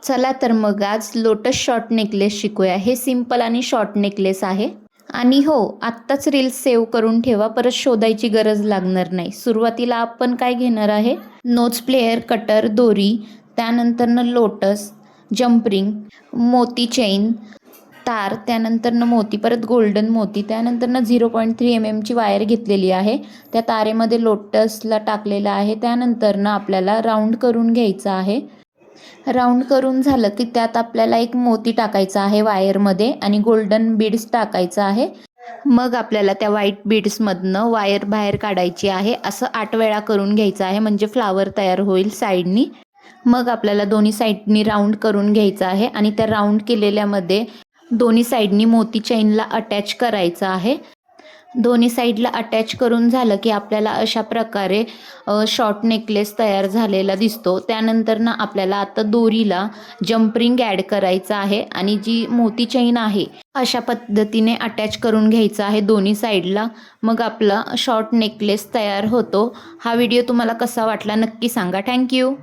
चला तर मग आज लोटस शॉर्ट नेकलेस शिकूया। हे सिंपल आणि शॉर्ट नेकलेस आहे आणि हो, आत्ताच रील्स सेव्ह करून ठेवा, परत शोधायची गरज लागणार नाही। सुरुवातीला आपण काय घेणार आहे, नोज प्लेयर, कटर, दोरी, त्यानंतरनं लोटस, जंप रिंग, मोती चेन, तार, त्यानंतरनं मोती, परत गोल्डन मोती, त्यानंतरनं 0.3 mm ची वायर घेतलेली आहे। त्या तारेमध्ये लोटसला टाकलेलं आहे। त्यानंतरनं आपल्याला राऊंड करून घ्यायचं आहे। राऊंड करून झालं की त्यात आपल्याला एक मोती टाकायचा आहे वायरमध्ये आणि गोल्डन बीड्स टाकायचं आहे। मग आपल्याला त्या व्हाईट बीड्समधनं वायर बाहेर काढायची आहे। असं 8 वेळा करून घ्यायचं आहे, म्हणजे फ्लावर तयार होईल साईडनी। मग आपल्याला दोन्ही साईडनी राऊंड करून घ्यायचं आहे आणि त्या राऊंड केलेल्यामध्ये दोन्ही साईडनी मोती चेनला अटॅच करायचं आहे। दोन्ही साईडला अटॅच करून झालं की आपल्याला अशा प्रकारे शॉर्ट नेकलेस तयार झालेला दिसतो। त्यानंतरनं आपल्याला आता दोरीला जंप रिंग ॲड करायचं आहे आणि जी मोती चेन आहे अशा पद्धतीने अटॅच करून घ्यायचं आहे दोन्ही साईडला। मग आपला शॉर्ट नेकलेस तयार होतो। हा व्हिडिओ तुम्हाला कसा वाटला नक्की सांगा। थँक्यू।